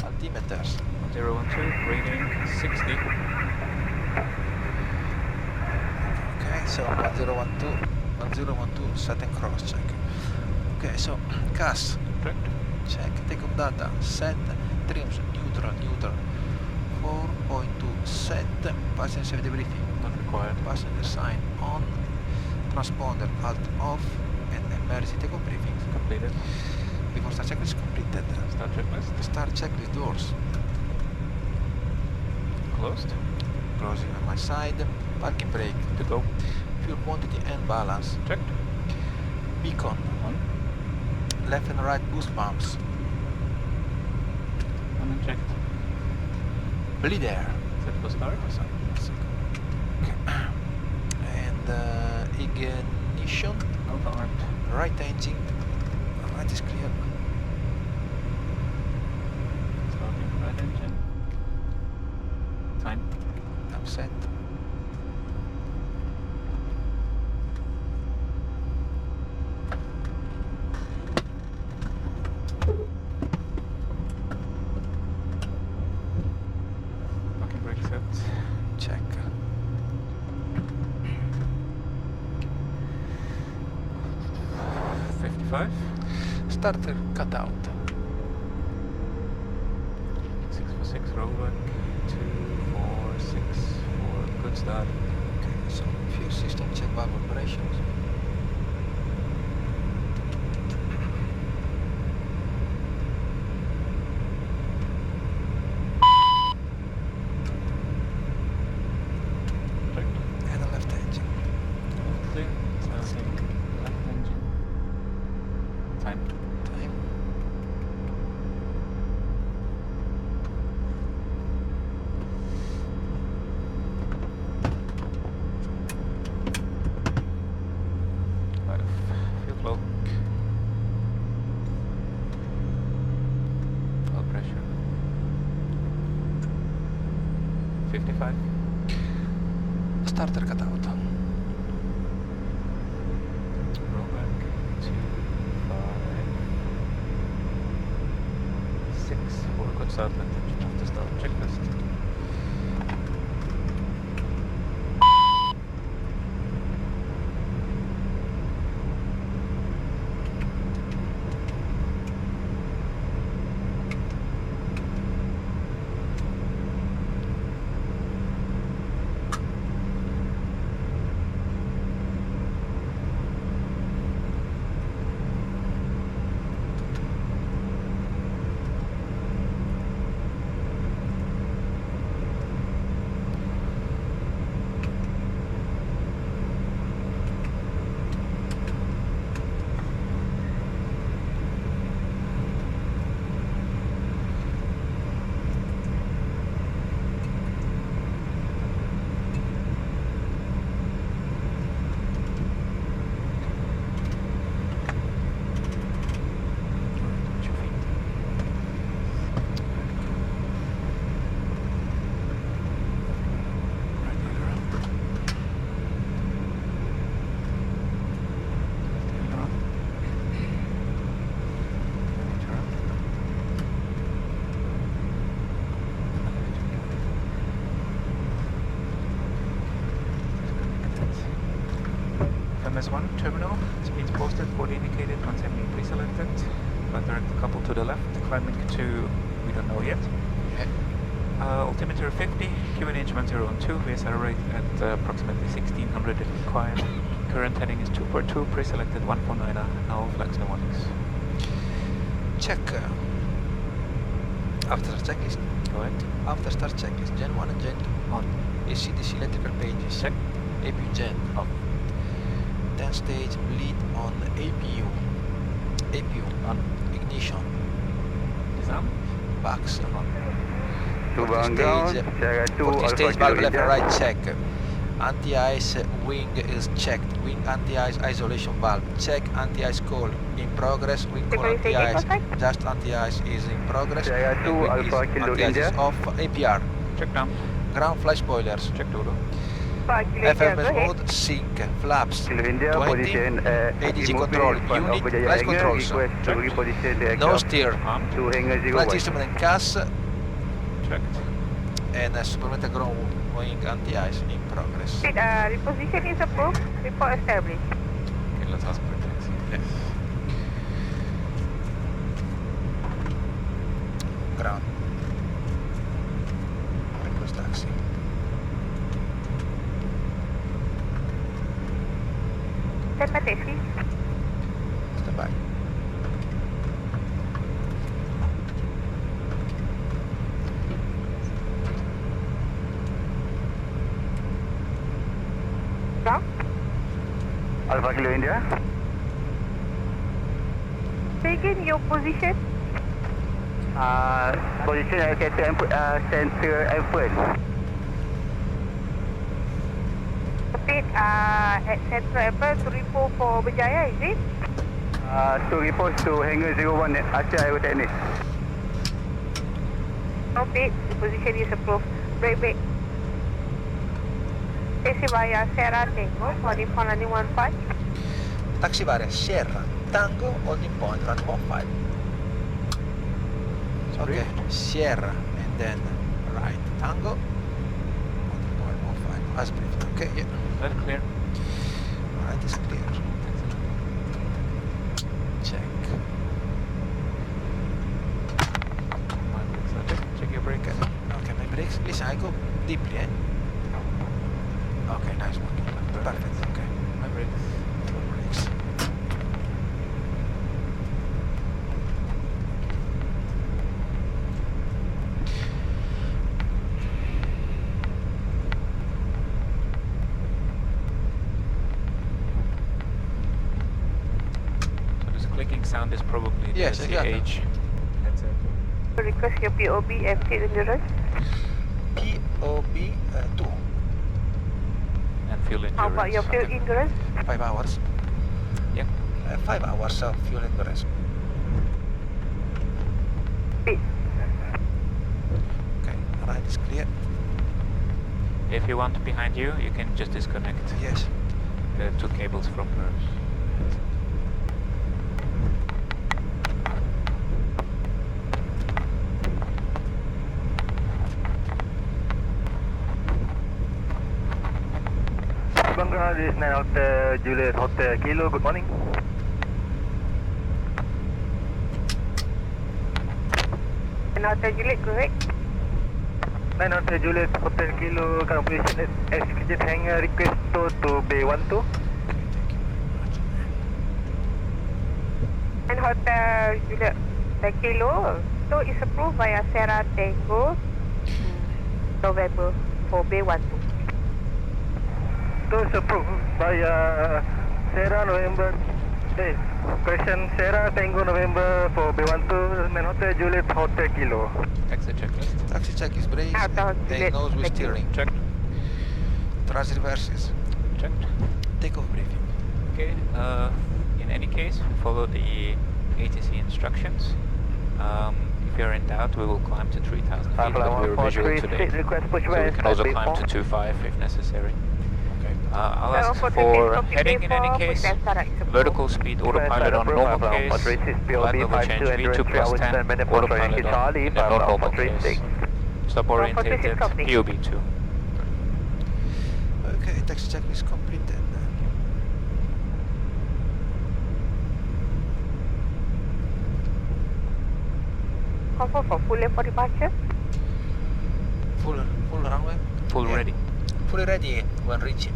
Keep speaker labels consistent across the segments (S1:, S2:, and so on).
S1: altimeters.
S2: 012, reading 60.
S1: Okay, so 1012, set and cross check. Okay, so CAS,
S2: Correct.
S1: check, takeoff data, set, trims, neutral, 4.2, set, passenger safety briefing,
S2: Not required.
S1: passenger sign on, transponder alt off, and emergency takeoff briefing.
S2: Completed.
S1: Before start checklist completed.
S2: Start checklist.
S1: Start checklist doors.
S2: Closed.
S1: Closing on my side. Parking brake.
S2: To go.
S1: Fuel quantity and balance.
S2: Checked.
S1: Beacon.
S2: On.
S1: Left and right boost pumps.
S2: On and checked.
S1: Bleed air.
S2: Set for start.
S1: Okay. And ignition.
S2: Alpha armed.
S1: Right engine. Right is clear.
S2: Starting right engine. Time.
S1: I'm set.
S2: Parking brake set.
S1: Check.
S2: $55.
S1: Starter cut out.
S2: 646 rollback. 2464. Good start.
S1: Okay, so fuel system check valve operations.
S2: Checked.
S1: And the left engine.
S2: Clear. Starting left engine. Time.
S1: Time.
S2: Right. Fuel flow. Oil pressure. 55.
S1: Starter cut out.
S2: Rollback. 2, 5, 6. 4. Good start. Left engine off the start. Checklist. MS1 terminal, speeds posted, 40 indicated, 170 pre-selected. Flight director couple to the left, climbing to, we don't know yet.
S1: Okay.
S2: Altimeter 50, QNH 102, VSR rate at approximately 1600 if required. Current heading is 242, pre-selected 149, no flags, no warnings.
S1: Check. After start checklist.
S2: Go ahead.
S1: After start checklist. Gen 1 and Gen 2 on. ACDC electrical pages.
S2: Check.
S1: APU gen off. 10 stage bleed on APU. APU
S2: On.
S1: ignition.
S2: Disarm.
S1: Backs on.
S3: Subang ground, Sierra 2,
S1: 40
S3: Alpha
S1: stage
S3: Kilo
S1: valve left
S3: India.
S1: and right check. Anti-ice wing is checked. Wing anti-ice isolation valve. Check anti-ice call in progress. Wing call anti-ice. Just anti-ice is in progress.
S3: Sierra 2,
S1: Wing is
S3: Alpha Kilo
S1: anti-ice
S3: India.
S1: is off. APR.
S2: Check down.
S1: Ground fly spoilers.
S2: Check Dodo.
S1: FMS mode, sync, flaps,
S3: Kilo India,
S1: 20,
S3: position
S1: ADG control, unit, flight controls,
S3: request to reposition the
S1: no
S3: aircraft
S1: steer,
S3: to hangar
S1: flight
S3: 01.
S1: system and CAS,
S2: Checked.
S1: and supplemental ground wing anti-ice in progress.
S4: Reposition is approved. Report established.
S2: Okay, let's ask for a taxi.
S1: Yes. Ground. Request taxi.
S4: Stand by taxi.
S1: Stand by.
S4: Ground.
S3: Alpha Kilo India.
S4: Say again your position.
S3: Position at center F1.
S4: Repeat at Central Airport to report for Berjaya, is it?
S3: To report to hangar 01 at Asia Aerotechnics.
S4: Repeat. Reposition is approved. Break. Taxi via Sierra Tango, holding point running 15.
S1: Taxi via Sierra Tango, holding point running 15. Okay, Sierra and then right Tango, holding point 15. As briefed. Okay, yeah.
S2: That's clear.
S1: Right is clear. Check.
S2: My brakes are checked. Check your brakes.
S1: Okay, my brakes. Listen, I go deeply, eh? Okay, nice one. Perfect. Okay.
S2: My brakes.
S1: Brakes.
S2: So this clicking sound is probably the
S1: Yes, exactly.
S2: CH headset.
S4: Request your POB empty endurance.
S1: POB 2.
S2: And fuel endurance.
S4: How about your fuel
S2: Okay.
S4: endurance?
S1: 5 hours.
S2: Yep.
S1: 5 hours of fuel endurance.
S4: Repeat.
S1: Okay, right is clear.
S2: If you want behind you, you can just disconnect
S1: Yes.
S2: the two cables from her.
S3: Subang, this is 9 Hotel Juliet Hotel Kilo. Good morning.
S4: And Hotel Juliet, correct?
S3: 9 Hotel Juliet Hotel Kilo. Current position at executive hangar. Request to B12.
S4: And Hotel Juliet Kilo. So it's approved via Sierra Tango, November for B12.
S3: To is approved by Sierra November. Question Sierra Tango November for B12 and Hotel Juliet Hotel Kilo.
S2: Exit checklist.
S1: Taxi check is brakes.
S4: Hotel
S1: Take
S4: Juliet.
S1: nose with
S4: Thank you.
S1: steering.
S2: Checked.
S1: Thrust reverses.
S2: Checked.
S1: Take off briefing.
S2: Okay. In any case, follow the ATC instructions. If you're in doubt, we will climb to 3,000 feet, but we were visual today.
S3: Request push
S2: So we can also climb to 2.5 if necessary.
S1: Okay.
S2: I'll ask for heading in any case. Vertical speed autopilot on normal case. Flight level change V2 plus 10. Autopilot on in a non-normal case. Stop orientated POB2.
S1: Okay, taxi check is completed.
S4: Confirm for full length for departure.
S1: Full runway.
S2: Full
S1: Yeah.
S2: ready.
S1: Fully ready when reaching.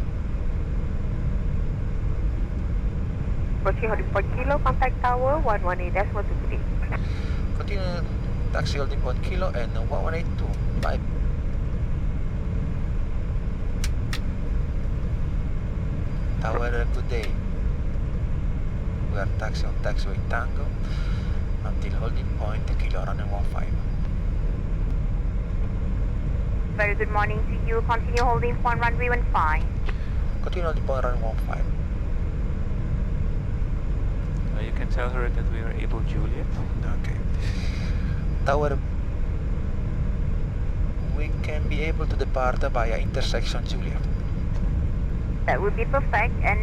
S4: Approaching holding point Kilo, contact tower 118.123.
S1: Continue taxi holding point Kilo and 1182. Bye. Tower, good day. We are taxi on taxiway Tango until holding point Kilo running 15.
S4: Very good morning to you. Continue holding point runway 15.
S1: Continue holding point running 15.
S2: You can tell her that we are able Juliet.
S1: Okay. Tower, we can be able to depart via intersection Juliet.
S4: That would be perfect, and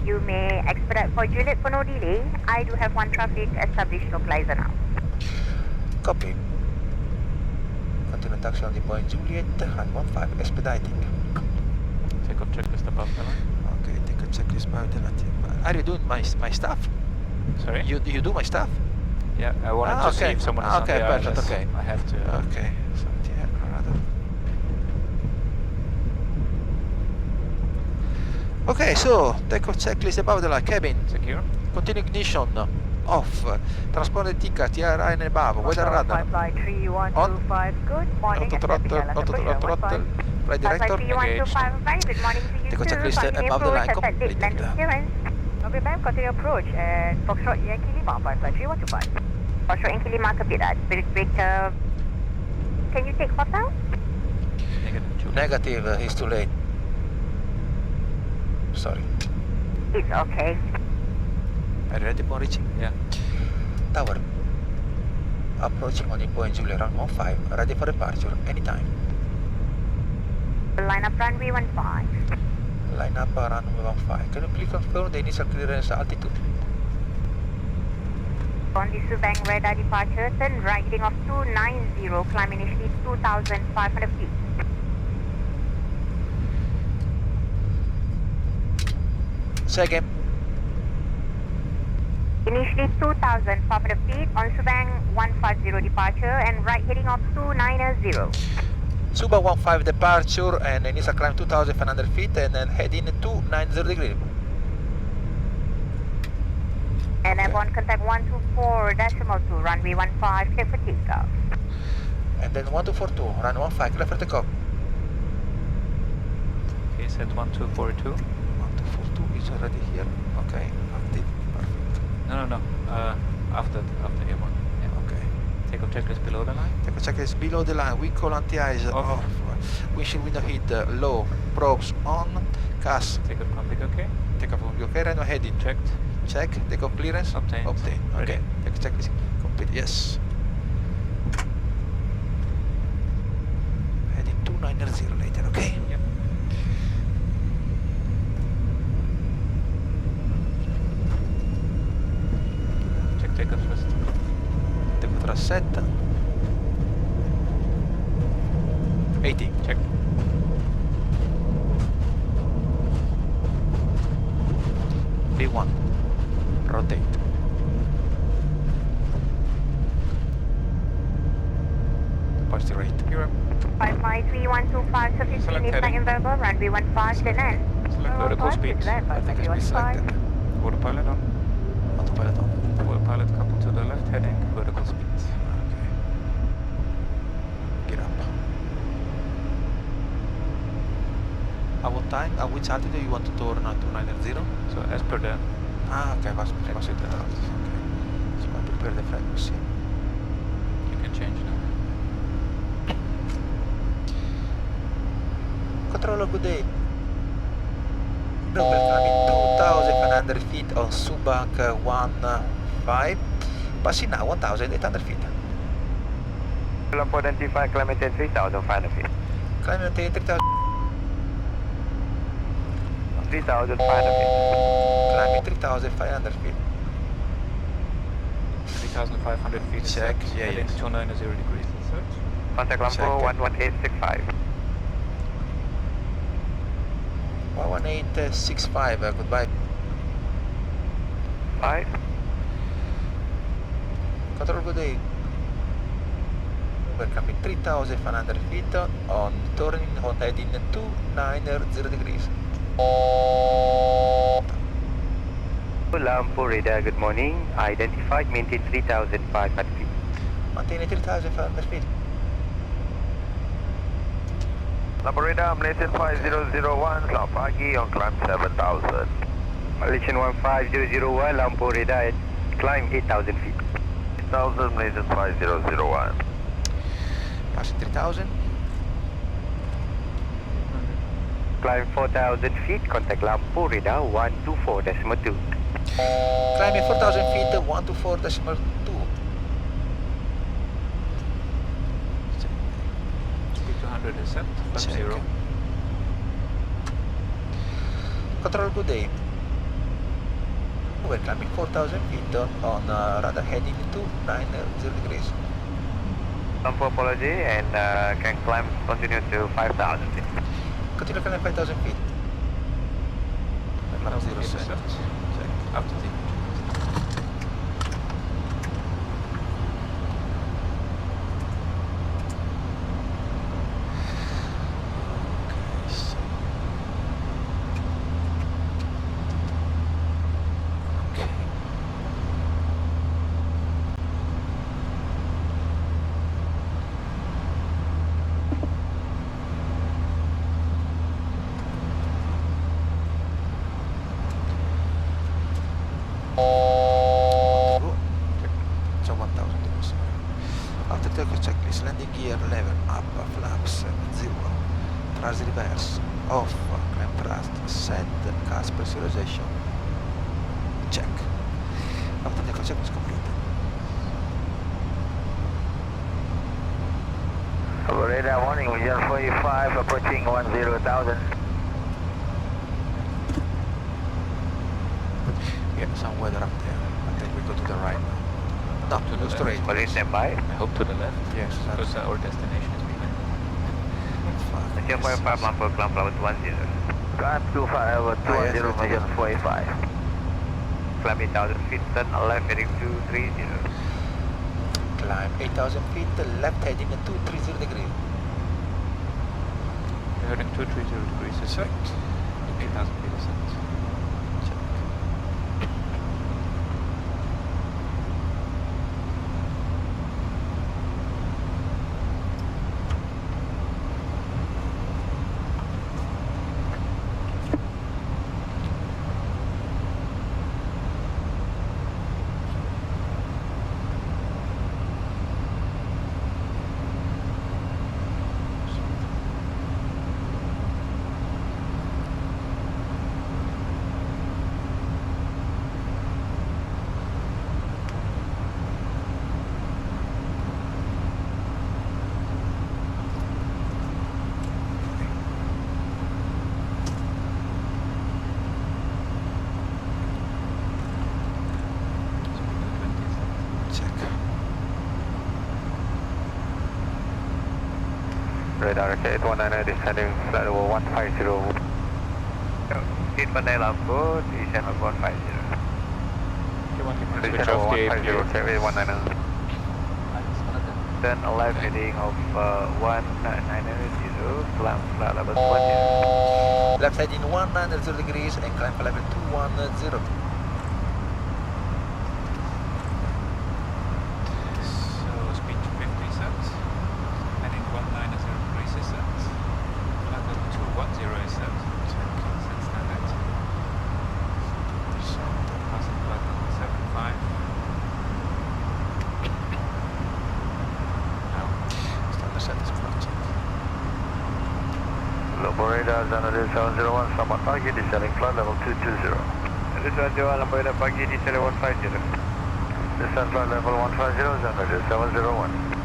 S4: you may expedite for Juliet for no delay. I do have one traffic established localizer now.
S1: Copy. Continue taxi on the point Juliet, run 15, expediting.
S2: Take off checklist above the line.
S1: Okay, take a checklist about the line. Are you doing my stuff?
S2: Sorry?
S1: You do my stuff?
S2: Yeah, I wanted to see if someone is on the
S1: perfect,
S2: ILS.
S1: okay.
S2: I have to.
S1: Okay, Santiago. Okay, so take off checklist above the line, cabin.
S2: Secure.
S1: Continue ignition. Off. Transponder ticket, TRI and above. Weather radar.
S4: Flight 3125, good morning.
S1: Auto throttle. Right director.
S2: Engaged.
S4: Good morning to you
S1: Take a
S4: too.
S1: checklist above the line, completed.
S4: Okay, ma'am, continue approach and Foxtrot Yankee Lima, flight 3125. Foxtrot Yankee Lima, copy that. Spirit breaker. Can you take hot out?
S2: Negative, Juliet.
S1: Negative, it's too late. Sorry.
S4: It's okay.
S1: Are you ready for reaching?
S2: Yeah.
S1: Tower. Approaching on the point Juliet, run 15, ready for departure, anytime.
S4: Line up runway 15.
S1: Line up runway 15. Can you please confirm the initial clearance altitude?
S4: On the Subang radar departure, turn right heading off 290, climb initially 2,500 feet.
S1: Second.
S4: Initially 2,500 feet on Subang 150 departure and right heading off 290.
S1: Subang 15 departure and initial climb 2,500 feet and then head in 290 degrees.
S4: And Airborne contact 124.2, runway 15, clear for takeoff.
S1: And then 1242, run 15, clear for takeoff.
S2: Okay, set 1242.
S1: 1242 is already here. Okay, active. Perfect.
S2: No. After airborne. Yeah.
S1: Okay.
S2: Take off checklist below the line.
S1: Take a checklist below the line. We call anti-ice off. Windshield window hit low. Probes on. CAS.
S2: Take off config okay.
S1: Take off from your okay, right now heading.
S2: Checked.
S1: Check. Take off clearance.
S2: Obtained.
S1: Obtained.
S2: Ready.
S1: Okay. Take a checklist. Complete. Yes. Heading 290 later. Okay.
S2: Yep. Check takeoff first.
S1: Take off thrust set. 80.
S2: Check.
S1: B1. Rotate. Departure rate.
S2: Europe.
S4: 553-125, so 15
S2: Select
S4: is
S2: heading.
S4: invariable, runway 15, clear land.
S2: Select vertical speed.
S1: Everything has been selected.
S2: Autopilot on.
S1: Autopilot on.
S2: Autopilot coupled to the left heading. Vertical speed.
S1: Okay. Get up. At what time? At which altitude you want to turn 290?
S2: So as per the
S1: Okay, was it the okay. So I prepare the frequency.
S2: you can change now.
S1: Controller, good day. Welcome 2,500 feet on Subang 15. Passing now 1,800 feet.
S3: Lampu identify, climb maintain 3,500 feet.
S1: Climb maintain 3,000.
S3: 3,500 feet.
S1: Climbing 3,500 feet.
S2: 3,500 feet is
S1: Check.
S2: set.
S1: Yeah,
S2: Heading
S1: yes.
S2: 290 degrees is set.
S3: Contact Lampu
S1: Check.
S3: 11865.
S1: 11865. Goodbye.
S3: 5.
S1: Control, good day. We're coming 3,500 feet on turning on heading 290 degrees.
S3: Lampu radar, good morning. Identified, maintain 3,500 feet.
S1: Maintain 3,500 feet.
S3: Lampu radar, Malaysian 5001, selamat pagi on climb 7,000. Malaysian 15001, Lampu radar, climb 8,000 feet. 8,000, Malaysian 5001.
S1: Passing 3,000.
S3: Climb 4,000 feet, contact Lampu radar 124.2.
S1: Climbing 4,000 feet 124.2.
S2: Speed 200 is set. Flap
S1: Check.
S2: 0.
S1: Control, good day. We're climbing 4,000 feet on radar heading to 90 degrees.
S3: Some apology and can climb, continue to 5,000 feet.
S1: Continue climbing 5,000 feet. Climb 0 set. Check.
S2: Up to the
S1: checklist, landing gear level up, flaps 0, thrust reverse, off, clamp thrust, set, gas pressurization, check. After the check is completed.
S3: Radar warning, Vision 45 approaching 10,000.
S1: Yeah, some weather up there. I think we go to the right now. No, to the straight.
S3: Police standby.
S2: I hope to the left.
S1: Yes,
S2: Because our destination is behind.
S3: Vision 45 Lampur, climb level 10. Climb 25 over 20, Vision 45. Climb 8,000 feet, turn left heading 230.
S1: Climb 8,000 feet, left heading at 230 degrees.
S2: We're heading 230 degrees, is right? 8,000 feet is set.
S1: Check.
S3: Radar K819 descending flight level 150. Seat Pandai Lampur, descend level 150.
S2: Switch off the APU.
S3: K819. Turn left heading of 190, climb flight level 20.
S1: Left heading 190 degrees and climb level 210.
S2: So speed 50 sets. Heading 190 degrees is set. Level 210 is set. Set standard. Passing flight level 75. Now.
S1: Standard set is project.
S3: Lobo radar, Zanadu 701, selamat pagi, descending flight level 220. Zanadu 701, Lobo radar pagi, descending 150. Descend flight level 150, Zanadu 701.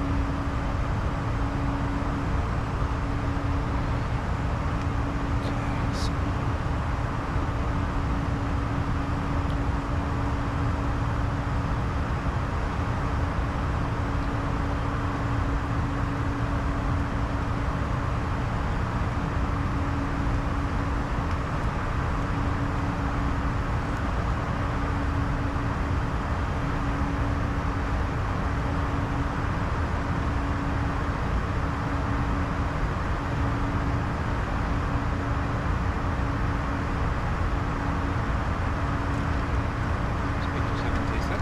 S2: Speed to 70 set.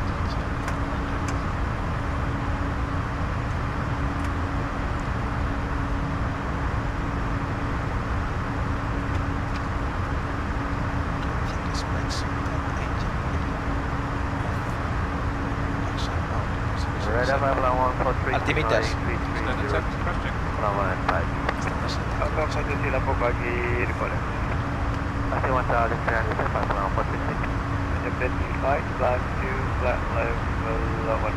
S1: This makes engine
S3: Radar level 143.
S1: Altimeters.
S2: Standard set. Cross check.
S3: Selamat pagi. Abang 1 lapor pagi, report. Masih 1,300 lepas malam 46. Ada 25, climb to flight level 140.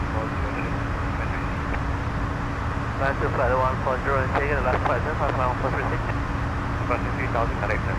S3: Climb to flight level 140 and take the last flight level 146. Approximately 3,000 connector.